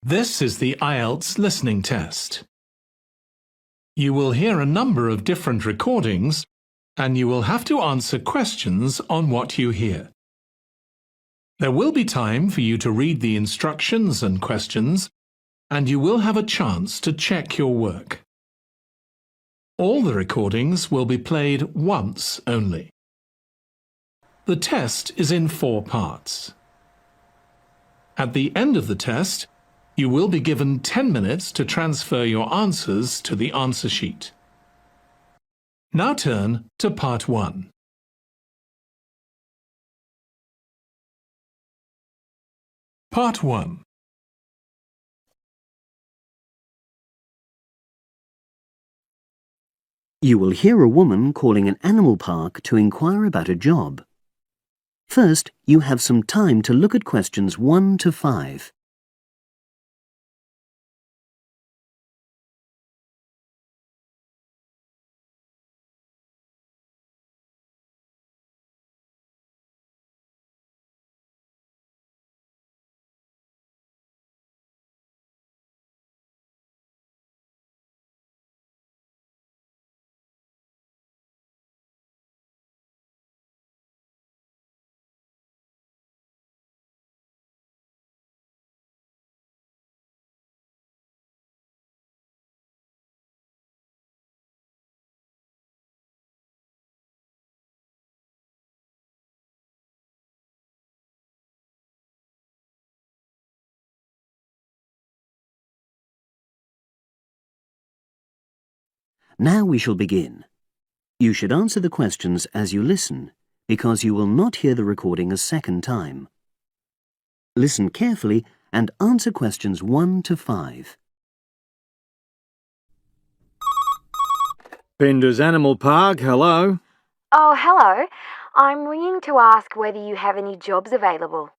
This is the Ielts listening test. You will hear a number of different recordings, and you will have to answer questions on what you hear. There will be time for you to read the instructions and questions, and you will have a chance to check your work. All the recordings will be played once only. The test is in 4 parts. At the end of the test, you will be given 10 minutes to transfer your answers to the answer sheet. Now turn to Part 1. Part 1. You will hear a woman calling an animal park to inquire about a job. First, you have some time to look at questions 1 to 5. Now we shall begin. You should answer the questions as you listen, because you will not hear the recording a second time. Listen carefully and answer questions 1 to 5. Pinder's Animal Park, hello. Oh, hello. I'm ringing to ask whether you have any jobs available.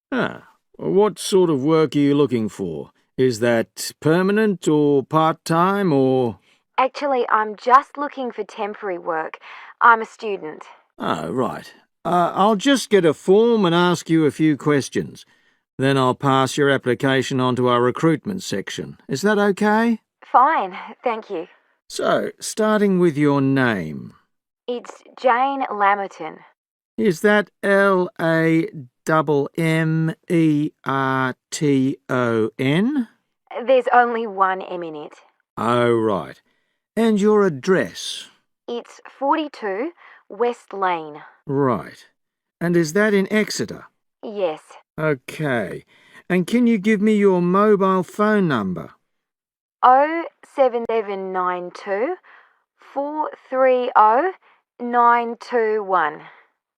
What sort of work are you looking for? Is that permanent or part-time or... Actually, I'm just looking for temporary work. I'm a student. Oh, right. I'll just get a form and ask you a few questions. Then I'll pass your application on to our recruitment section. Is that okay? Fine, thank you. So, starting with your name. It's Jane Lammerton. Is that Lammerton? There's only one M in it. Oh, right. And your address? It's 42 West Lane. Right. And is that in Exeter? Yes. OK. And can you give me your mobile phone number? 07792 430 921.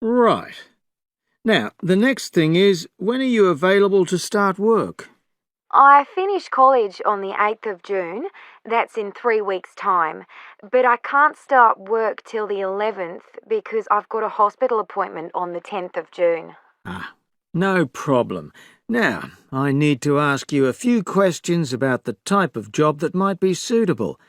Right. Now, the next thing is, when are you available to start work? I finish college on the 8th of June. That's in 3 weeks' time. But I can't start work till the 11th because I've got a hospital appointment on the 10th of June. No problem. Now, I need to ask you a few questions about the type of job that might be suitable.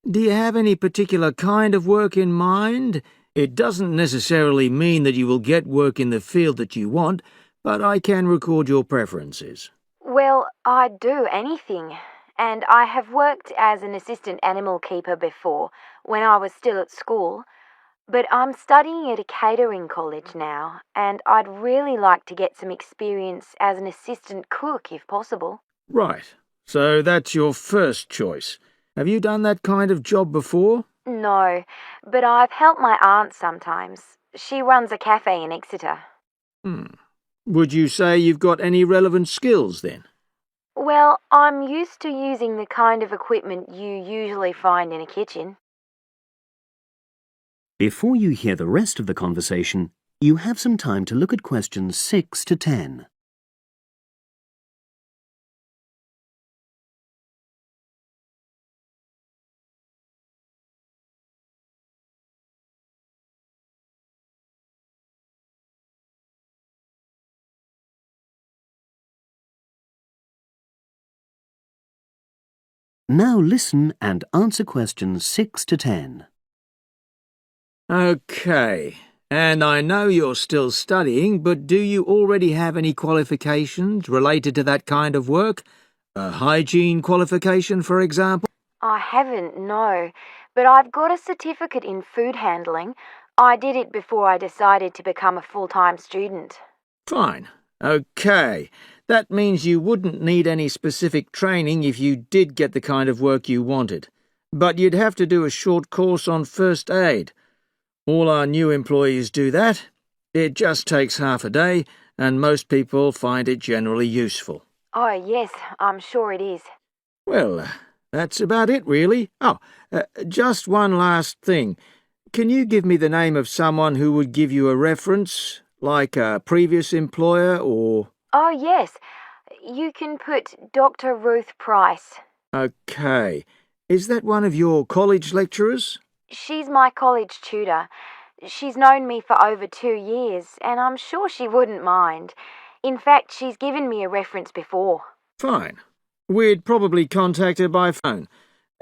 Do you have any particular kind of work in mind? It doesn't necessarily mean that you will get work in the field that you want, but I can record your preferences. Well, I'd do anything. And I have worked as an assistant animal keeper before, when I was still at school. But I'm studying at a catering college now, and I'd really like to get some experience as an assistant cook, if possible. Right. So that's your first choice. Have you done that kind of job before? No, but I've helped my aunt sometimes. She runs a cafe in Exeter. Would you say you've got any relevant skills then? Well, I'm used to using the kind of equipment you usually find in a kitchen. Before you hear the rest of the conversation, you have some time to look at questions 6 to 10. Now listen and answer questions 6 to 10. OK. And I know you're still studying, but do you already have any qualifications related to that kind of work? A hygiene qualification, for example? I haven't, no, but I've got a certificate in food handling. I did it before I decided to become a full-time student. Fine. OK. That means you wouldn't need any specific training if you did get the kind of work you wanted. But you'd have to do a short course on first aid. All our new employees do that. It just takes half a day, and most people find it generally useful. Oh, yes, I'm sure it is. Well, that's about it, really. Just one last thing. Can you give me the name of someone who would give you a reference, like a previous employer or... Oh, yes. You can put Dr. Ruth Price. OK. Is that one of your college lecturers? She's my college tutor. She's known me for over 2 years, and I'm sure she wouldn't mind. In fact, she's given me a reference before. Fine. We'd probably contact her by phone.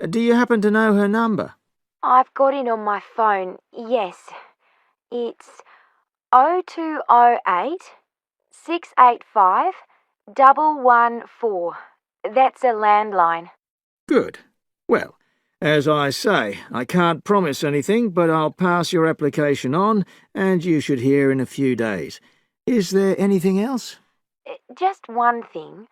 Do you happen to know her number? I've got it on my phone, yes. It's 0208 685 114. That's a landline. Good. Well, as I say, I can't promise anything, but I'll pass your application on, and you should hear in a few days. Is there anything else? Just one thing.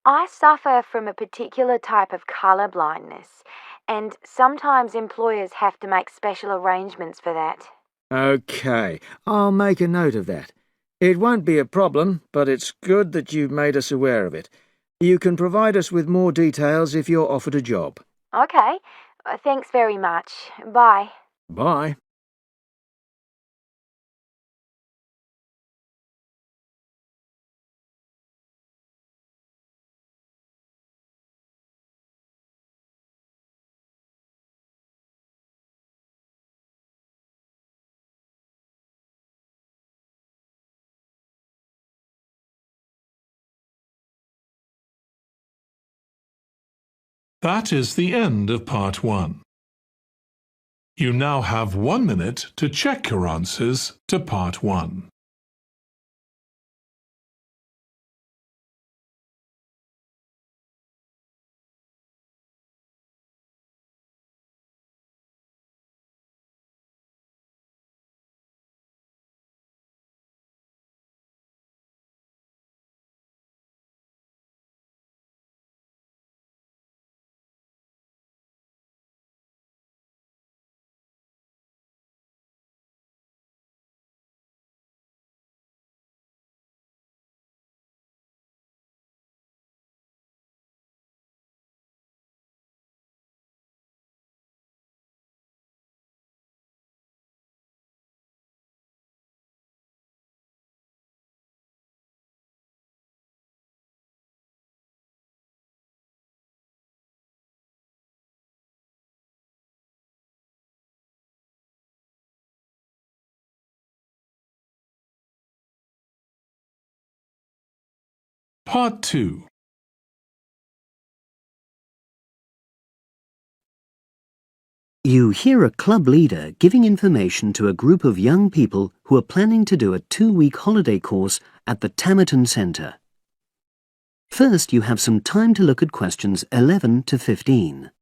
I suffer from a particular type of colour blindness, and sometimes employers have to make special arrangements for that. OK, I'll make a note of that. It won't be a problem, but it's good that you've made us aware of it. You can provide us with more details if you're offered a job. OK. Thanks very much. Bye. Bye. That is the end of part 1. You now have 1 minute to check your answers to part 1. Part 2. You hear a club leader giving information to a group of young people who are planning to do a 2-week holiday course at the Tamerton Centre. First, you have some time to look at questions 11 to 15.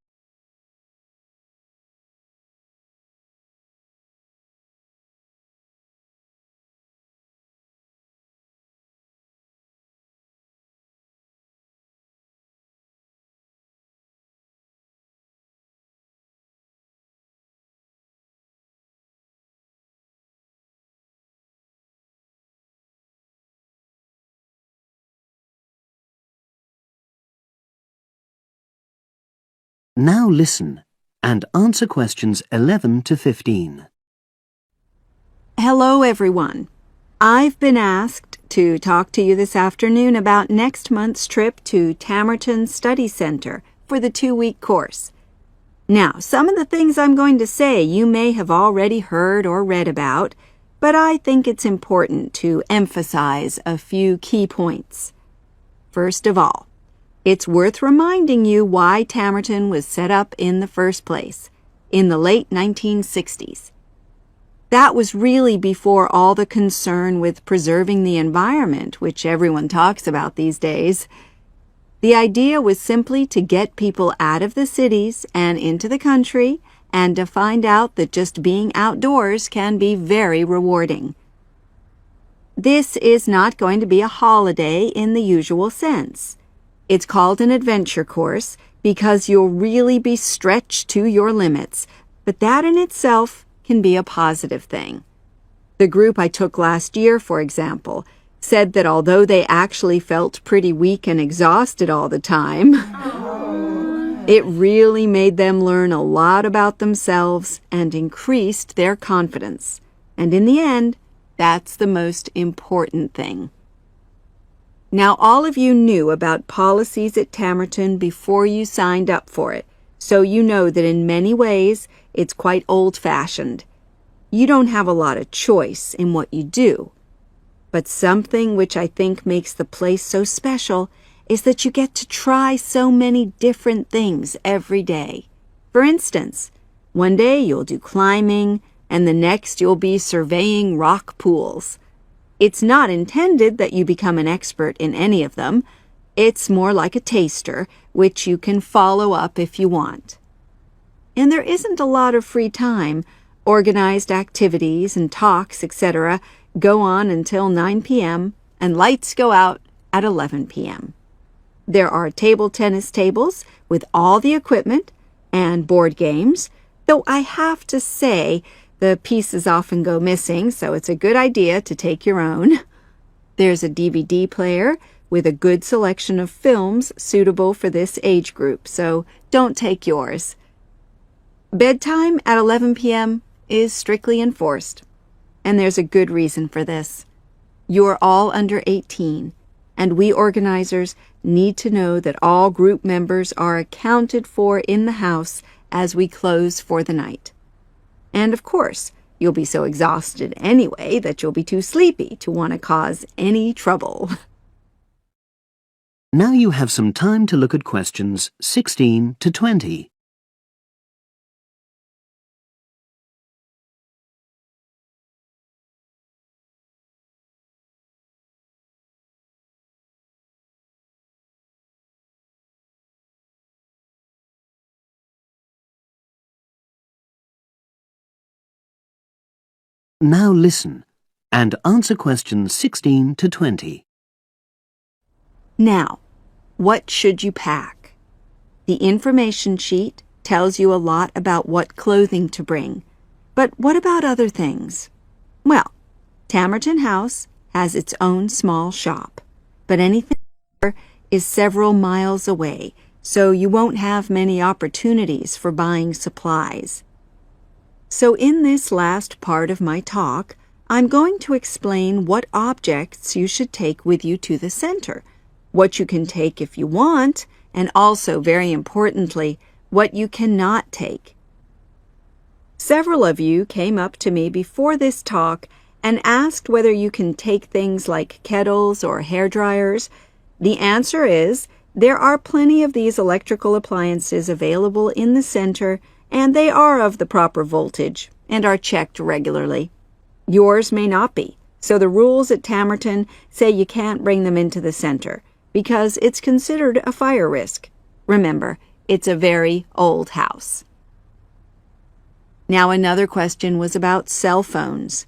Now listen and answer questions 11 to 15. Hello, everyone. I've been asked to talk to you this afternoon about next month's trip to Tamerton Study Center for the 2-week course. Now, some of the things I'm going to say you may have already heard or read about, but I think it's important to emphasize a few key points. First of all, it's worth reminding you why Tamerton was set up in the first place, in the late 1960s. That was really before all the concern with preserving the environment, which everyone talks about these days. The idea was simply to get people out of the cities and into the country and to find out that just being outdoors can be very rewarding. This is not going to be a holiday in the usual sense. It's called an adventure course because you'll really be stretched to your limits, but that in itself can be a positive thing. The group I took last year, for example, said that although they actually felt pretty weak and exhausted all the time, it really made them learn a lot about themselves and increased their confidence. And in the end, that's the most important thing. Now, all of you knew about policies at Tamerton before you signed up for it, so you know that in many ways it's quite old-fashioned. You don't have a lot of choice in what you do. But something which I think makes the place so special is that you get to try so many different things every day. For instance, one day you'll do climbing, and the next you'll be surveying rock pools. It's not intended that you become an expert in any of them. It's more like a taster, which you can follow up if you want. And there isn't a lot of free time. Organized activities and talks, etc., go on until 9 p.m., and lights go out at 11 p.m. There are table tennis tables with all the equipment and board games, though I have to say the pieces often go missing, so it's a good idea to take your own. There's a DVD player with a good selection of films suitable for this age group, so don't take yours. Bedtime at 11 p.m. is strictly enforced. And there's a good reason for this. You're all under 18, and we organizers need to know that all group members are accounted for in the house as we close for the night. And of course, you'll be so exhausted anyway that you'll be too sleepy to want to cause any trouble. Now you have some time to look at questions 16 to 20. Now listen and answer questions 16 to 20. Now, what should you pack? The information sheet tells you a lot about what clothing to bring. But what about other things? Well, Tamerton House has its own small shop, but anything there is several miles away, so you won't have many opportunities for buying supplies. So in this last part of my talk, I'm going to explain what objects you should take with you to the center, what you can take if you want, and also, very importantly, what you cannot take. Several of you came up to me before this talk and asked whether you can take things like kettles or hair dryers. The answer is there are plenty of these electrical appliances available in the center, and they are of the proper voltage and are checked regularly. Yours may not be, so the rules at Tamerton say you can't bring them into the center because it's considered a fire risk. Remember, it's a very old house. Now, another question was about cell phones.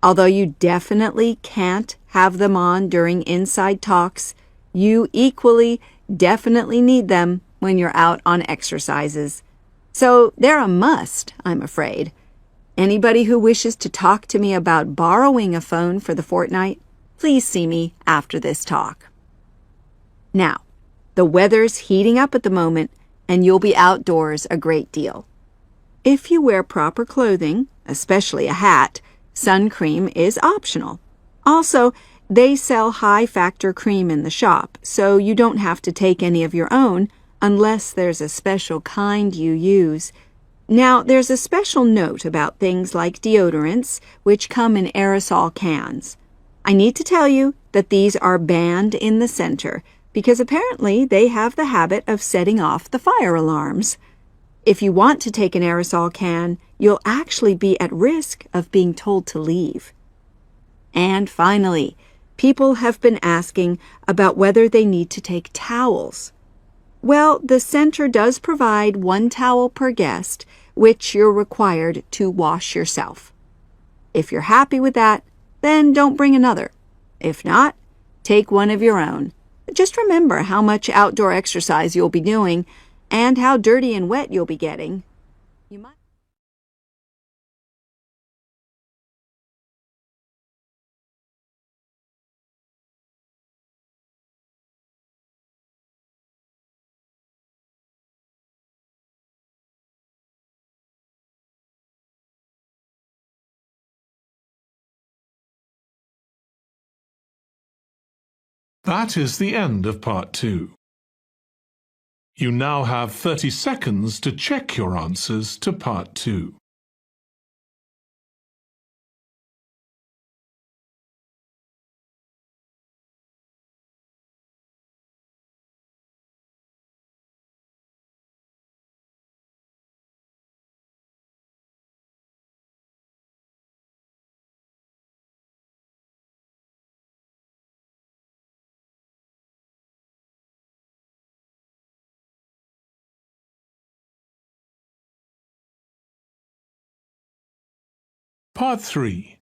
Although you definitely can't have them on during inside talks, you equally definitely need them when you're out on exercises. So they're a must, I'm afraid. Anybody who wishes to talk to me about borrowing a phone for the fortnight, please see me after this talk. Now, the weather's heating up at the moment, and you'll be outdoors a great deal. If you wear proper clothing, especially a hat, sun cream is optional. Also, they sell high-factor cream in the shop, so you don't have to take any of your own unless there's a special kind you use. Now, there's a special note about things like deodorants, which come in aerosol cans. I need to tell you that these are banned in the center because apparently they have the habit of setting off the fire alarms. If you want to take an aerosol can, you'll actually be at risk of being told to leave. And finally, people have been asking about whether they need to take towels. Well, the center does provide 1 towel per guest, which you're required to wash yourself. If you're happy with that, then don't bring another. If not, take one of your own. Just remember how much outdoor exercise you'll be doing and how dirty and wet you'll be getting. You might That is the end of part 2. You now have 30 seconds to check your answers to part 2. Part 3.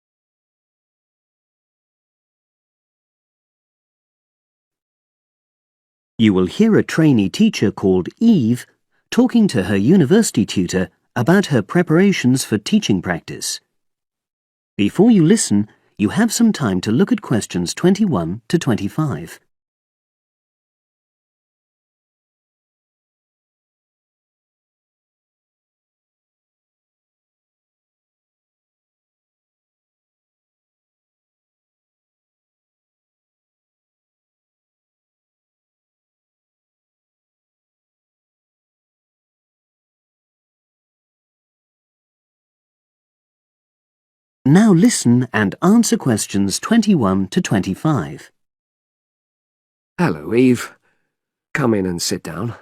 You will hear a trainee teacher called Eve talking to her university tutor about her preparations for teaching practice. Before you listen, you have some time to look at questions 21 to 25. Now listen and answer questions 21 to 25. Hello, Eve. Come in and sit down.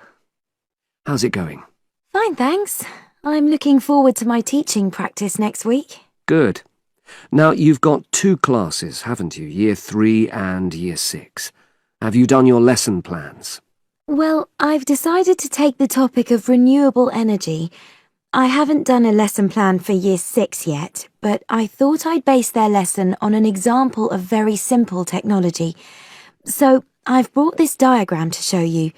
How's it going? Fine, thanks. I'm looking forward to my teaching practice next week. Good. Now, you've got 2 classes, haven't you? Year 3 and Year 6. Have you done your lesson plans? Well, I've decided to take the topic of renewable energy. I haven't done a lesson plan for Year 6 yet, but I thought I'd base their lesson on an example of very simple technology. So I've brought this diagram to show you.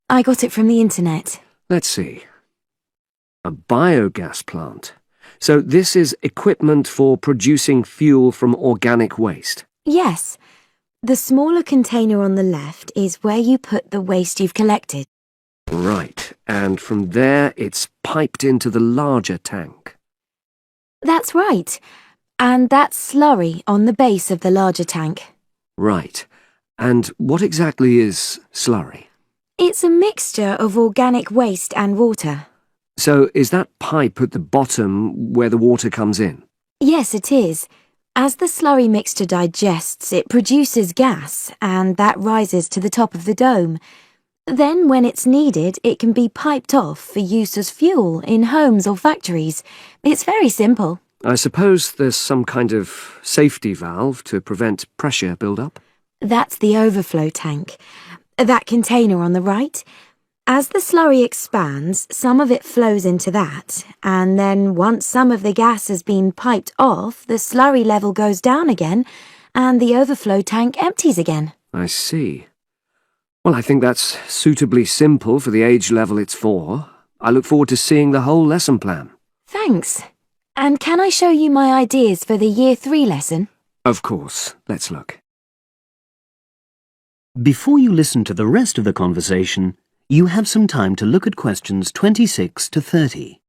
I got it from the internet. Let's see. A biogas plant. So this is equipment for producing fuel from organic waste. Yes. The smaller container on the left is where you put the waste you've collected. Right, and from there it's piped into the larger tank. That's right. And that's slurry on the base of the larger tank. Right. And what exactly is slurry? It's a mixture of organic waste and water. So is that pipe at the bottom where the water comes in? Yes, it is. As the slurry mixture digests, it produces gas, and that rises to the top of the dome. Then, when it's needed, it can be piped off for use as fuel in homes or factories. It's very simple. I suppose there's some kind of safety valve to prevent pressure build-up? That's the overflow tank. That container on the right. As the slurry expands, some of it flows into that, and then once some of the gas has been piped off, the slurry level goes down again, and the overflow tank empties again. I see. Well, I think that's suitably simple for the age level it's for. I look forward to seeing the whole lesson plan. Thanks. And can I show you my ideas for the Year 3 lesson? Of course. Let's look. Before you listen to the rest of the conversation, you have some time to look at questions 26 to 30.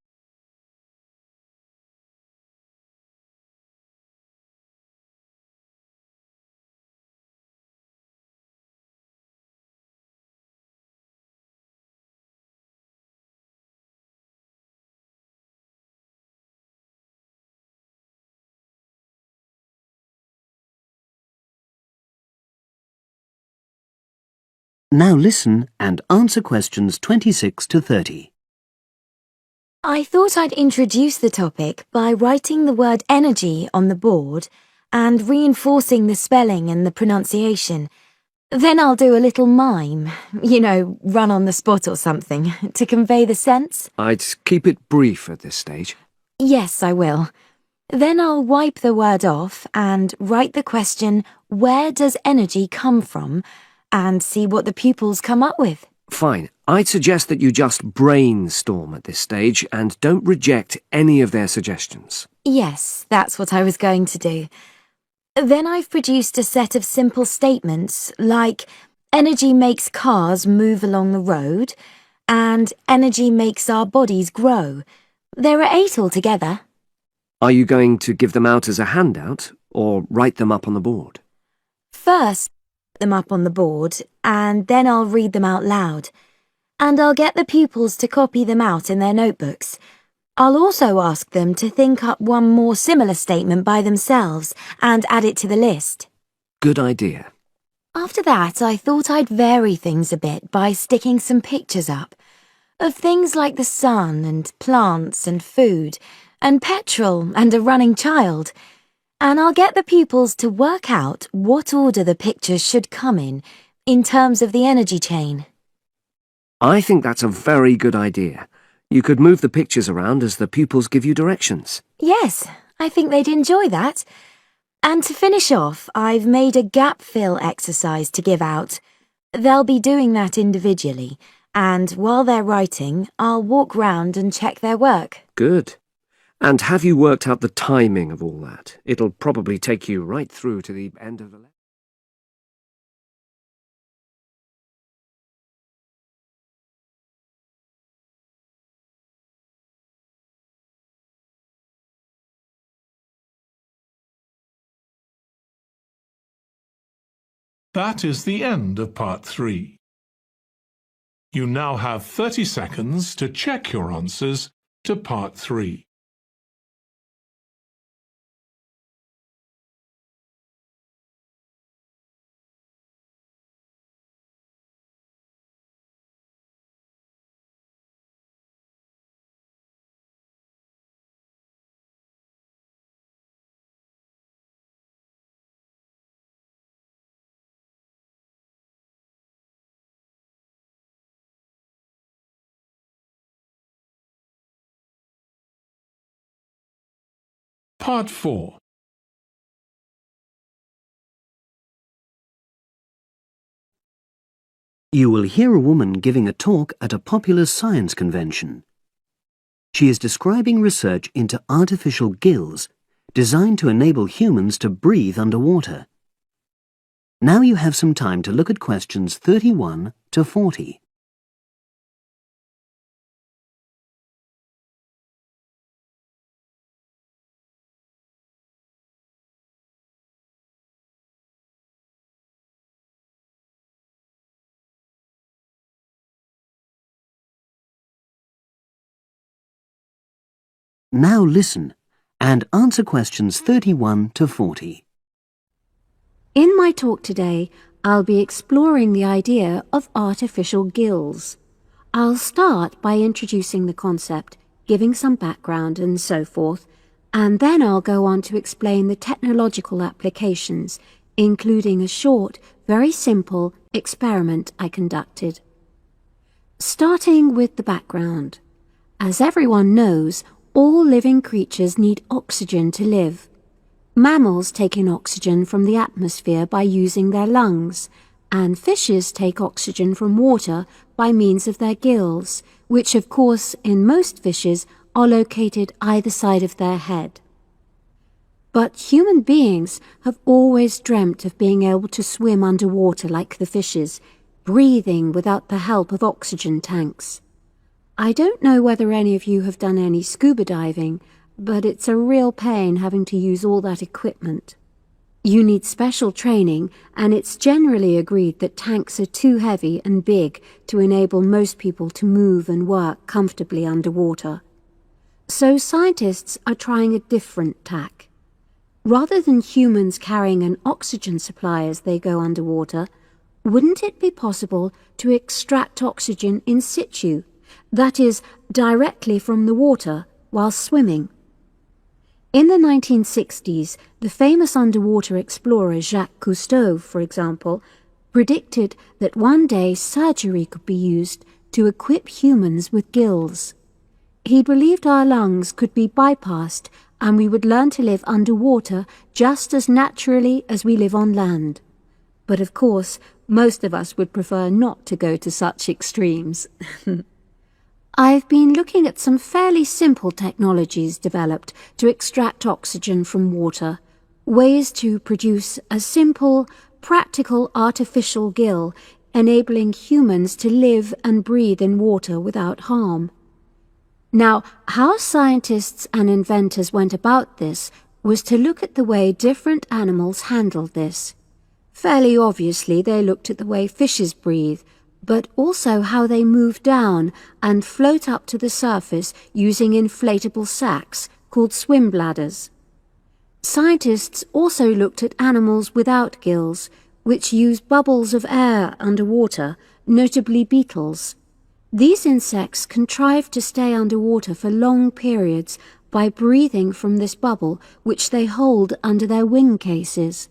Now listen and answer questions 26 to 30. I thought I'd introduce the topic by writing the word energy on the board and reinforcing the spelling and the pronunciation. Then I'll do a little mime, run on the spot or something, to convey the sense. I'd keep it brief at this stage. Yes, I will. Then I'll wipe the word off and write the question, where does energy come from? And see what the pupils come up with. Fine. I'd suggest that you just brainstorm at this stage and don't reject any of their suggestions. Yes, that's what I was going to do. Then I've produced a set of simple statements like, energy makes cars move along the road, and energy makes our bodies grow. There are 8 altogether. Are you going to give them out as a handout or write them up on the board? First, them up on the board, and then I'll read them out loud. And I'll get the pupils to copy them out in their notebooks. I'll also ask them to think up one more similar statement by themselves and add it to the list. Good idea. After that, I thought I'd vary things a bit by sticking some pictures up of things like the sun and plants and food and petrol and a running child. And I'll get the pupils to work out what order the pictures should come in terms of the energy chain. I think that's a very good idea. You could move the pictures around as the pupils give you directions. Yes, I think they'd enjoy that. And to finish off, I've made a gap fill exercise to give out. They'll be doing that individually, and while they're writing, I'll walk round and check their work. Good. And have you worked out the timing of all that? It'll probably take you right through to the end of the lesson. That is the end of part 3. You now have 30 seconds to check your answers to part 3. Part 4. You will hear a woman giving a talk at a popular science convention. She is describing research into artificial gills designed to enable humans to breathe underwater. Now you have some time to look at questions 31 to 40. Now listen and answer questions 31 to 40. In my talk today, I'll be exploring the idea of artificial gills. I'll start by introducing the concept, giving some background and so forth, and then I'll go on to explain the technological applications, including a short, very simple experiment I conducted. Starting with the background. As everyone knows, all living creatures need oxygen to live. Mammals take in oxygen from the atmosphere by using their lungs, and fishes take oxygen from water by means of their gills, which of course in most fishes are located either side of their head. But human beings have always dreamt of being able to swim underwater like the fishes, breathing without the help of oxygen tanks. I don't know whether any of you have done any scuba diving, but it's a real pain having to use all that equipment. You need special training, and it's generally agreed that tanks are too heavy and big to enable most people to move and work comfortably underwater. So scientists are trying a different tack. Rather than humans carrying an oxygen supply as they go underwater, wouldn't it be possible to extract oxygen in situ, that is, directly from the water while swimming? In the 1960s, the famous underwater explorer Jacques Cousteau, for example, predicted that one day surgery could be used to equip humans with gills. He believed our lungs could be bypassed and we would learn to live underwater just as naturally as we live on land. But of course, most of us would prefer not to go to such extremes. I've been looking at some fairly simple technologies developed to extract oxygen from water, ways to produce a simple, practical artificial gill enabling humans to live and breathe in water without harm. Now, how scientists and inventors went about this was to look at the way different animals handled this. Fairly obviously, they looked at the way fishes breathe, but also how they move down and float up to the surface using inflatable sacs called swim bladders. Scientists also looked at animals without gills, which use bubbles of air underwater, notably beetles. These insects contrive to stay underwater for long periods by breathing from this bubble, which they hold under their wing cases.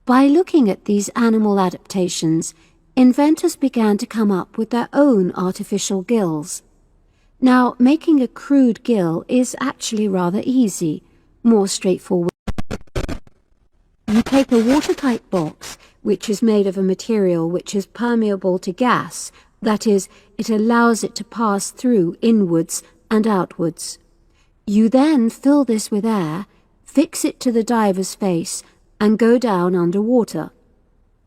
By looking at these animal adaptations, inventors began to come up with their own artificial gills. Now, making a crude gill is actually rather easy, more straightforward. You take a watertight box, which is made of a material which is permeable to gas, that is, it allows it to pass through inwards and outwards. You then fill this with air, fix it to the diver's face, and go down underwater.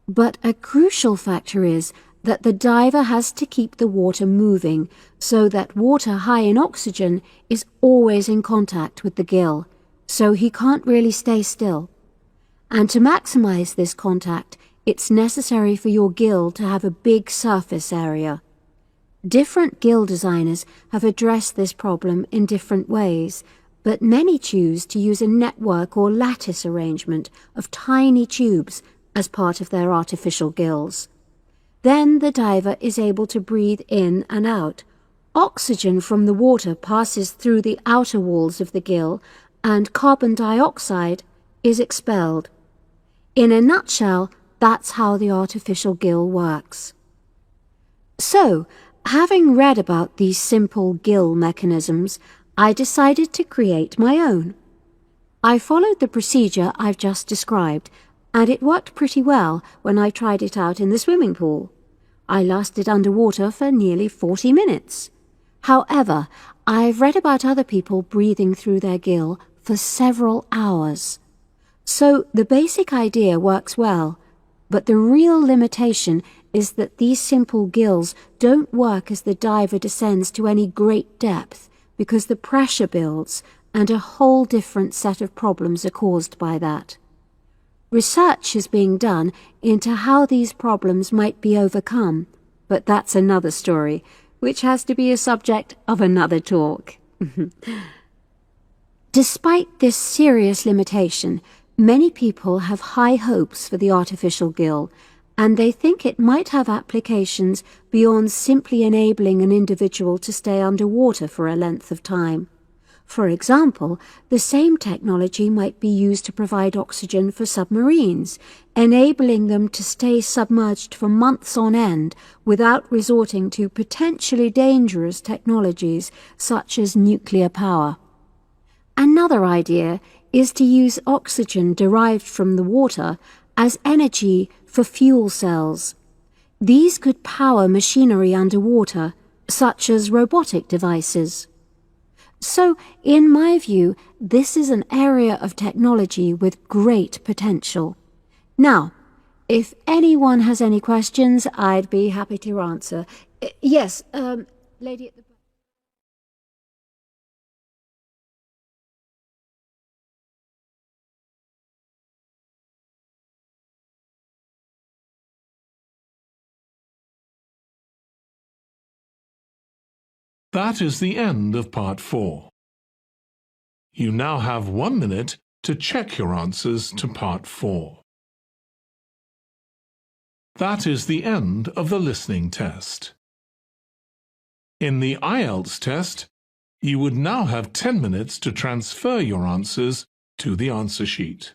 But a crucial factor is that the diver has to keep the water moving so that water high in oxygen is always in contact with the gill, so he can't really stay still. And to maximize this contact, it's necessary for your gill to have a big surface area. Different gill designers have addressed this problem in different ways, but many choose to use a network or lattice arrangement of tiny tubes as part of their artificial gills. Then the diver is able to breathe in and out. Oxygen from the water passes through the outer walls of the gill, and carbon dioxide is expelled. In a nutshell, that's how the artificial gill works. So, having read about these simple gill mechanisms, I decided to create my own. I followed the procedure I've just described, and it worked pretty well when I tried it out in the swimming pool. I lasted underwater for nearly 40 minutes. However, I've read about other people breathing through their gill for several hours. So the basic idea works well, but the real limitation is that these simple gills don't work as the diver descends to any great depth, because the pressure builds and a whole different set of problems are caused by that. Research is being done into how these problems might be overcome, but that's another story, which has to be a subject of another talk. Despite this serious limitation, many people have high hopes for the artificial gill, and they think it might have applications beyond simply enabling an individual to stay underwater for a length of time. For example, the same technology might be used to provide oxygen for submarines, enabling them to stay submerged for months on end without resorting to potentially dangerous technologies such as nuclear power. Another idea is to use oxygen derived from the water as energy for fuel cells. These could power machinery underwater, such as robotic devices. So, in my view, this is an area of technology with great potential. Now, if anyone has any questions, I'd be happy to answer. Yes, lady at the back. That is the end of part 4. You now have 1 minute to check your answers to part 4. That is the end of the listening test. In the Ielts test, you would now have 10 minutes to transfer your answers to the answer sheet.